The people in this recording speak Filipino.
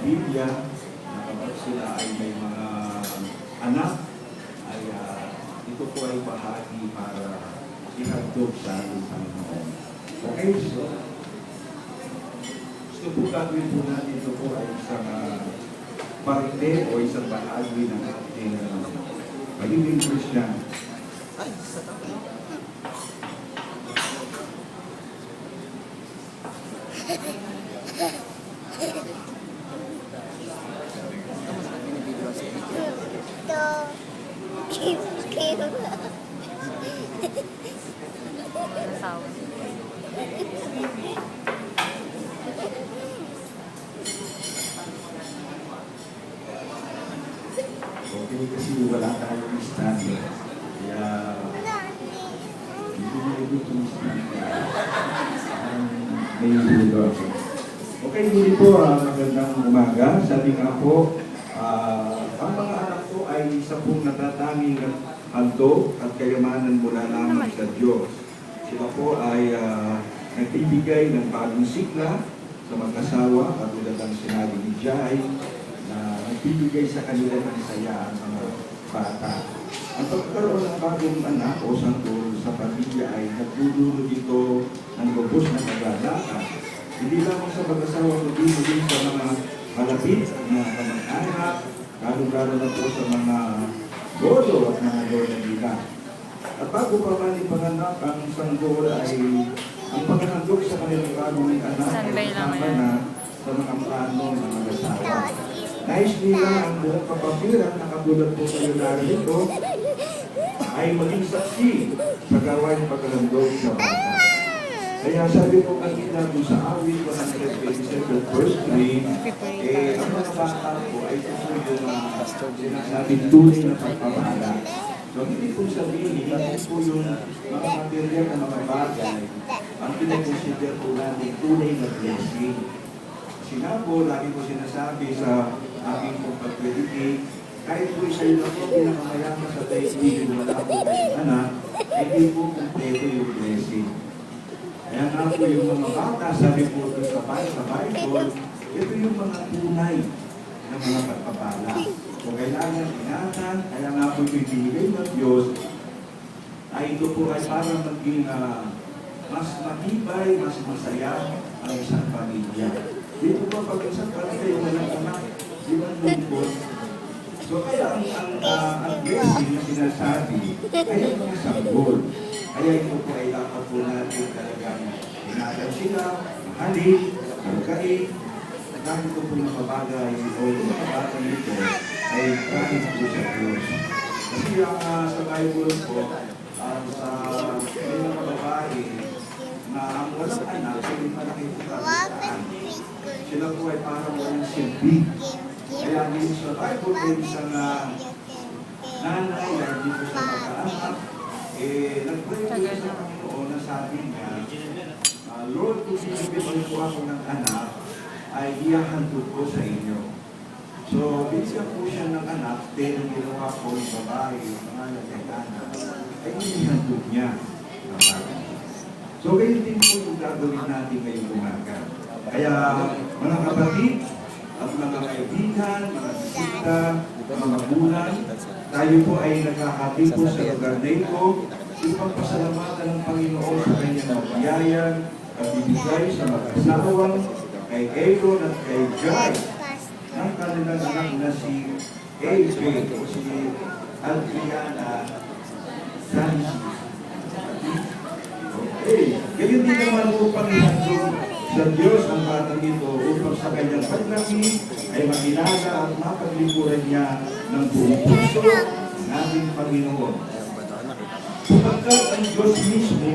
Biblia na kapag sila ay may mga anak, ay ito po ay bahagi para ihandog sa ating Panginoon. Okay, so gusto po gagawin po natin ito po ay isang parte o isang bahagi ng ating pagiging Christian. Okay, kasi wala tayong standard. Kaya hindi na ito itong standard. May hilo. Okay, hindi po magandang umaga. Sabi nga po, ang mga anak ko ay isa pong natatanging handog at kayamanan mula lamang sa Diyos. Sila po ay nagbibigay ng bagong sigla sa mag-asawa, katulad ng sinabi ni Jai, na nagbibigay sa kanila ng saya ang mga bata. Ang pagkaroon ng bagong anak o sanggol sa pamilya ay nagdudulot dito ng lubos na kagalakan. Hindi lamang sa mag-asawa, kundi maging sa mga malapit na kamag-anak, lalo-lalo na po sa mga lolo at mga lola nila. At bago pa man ipanganak ang sanggol ay ang paghahandog sa kanilang bagong anak ay kasama na sa mga plano ng mag-asawa. Nais nila ang buong kapatiran na katulad po kayo narito ay maging saksi sa gawain paghahandog sa bata. Kaya sabi ko kanina doon sa awit 127 verse 3, ang mga bata po ay ito yung sinasabing tunay na pagpapala. So hindi po sabihin, hindi po yung mga material na mga bagay ang pinakonsider po natin tunay na blessing. Kasi nga po, lagi po sinasabi sa aking pagpapedidik, kahit po isa yun ako pinakamayaman sa daigdig na wala po tayong anak, ay hindi po kumpleto yung blessing. Kaya nga po yung mga bata, sabi po sa Bible, ito yung mga tunay na mga pagpapala. Kung kailangan ingatan, kaya nga po ibibigay ng Diyos, ay ito po ay para maging mas matibay, mas masaya ang isang pamilya. Dito po pag isang pamilya yung walang anak, di ba lungkot? So kaya ang blessing na sinasabi ay ang mga sanggol. Kaya ito po ay dapat po natin talagang ingatan sila, mahalin, magkain, dahil ito po mga bagay o mga bagay nito ay kahit po sa Diyos. Kasi sa Bible po, sa mga babae na ang walang anak, sila malaki po kakitaan. Sila po ay parang walang silbi. Kaya dito sa Bible, may isang nanay na dito sa mag-anak, nag-pray po sa Panginoon na sabi niya, Lord, kung sinibigyan po ako ng anak, ay iyahandog ko sa inyo. So, binigyan po siya ng anak, pero ginawa po ng babae, yung pangalan ng anak, ay inihandog niya. So, ganyan din po yung gagawin natin ngayong umaga. Kaya, mga kapatid, at mga kaibigan, mga bisita, mga magulang, tayo po ay nagkakati po sa lugar na ito, ipagpasalamatan ng Panginoon sa kanyang magbiyayag, pagbibigay sa mag-asawang, kay Aaron at kay Jai, ng kanilang anak na si AJ o si Adriana Sanchez. Okay, ganyan din naman po Panginoon sa Diyos ang batang ito upang sa kanyang paglaki ay makilala at mapaglingkuran niya ng buong puso ng ating Panginoon. Sapagkat ang Diyos mismo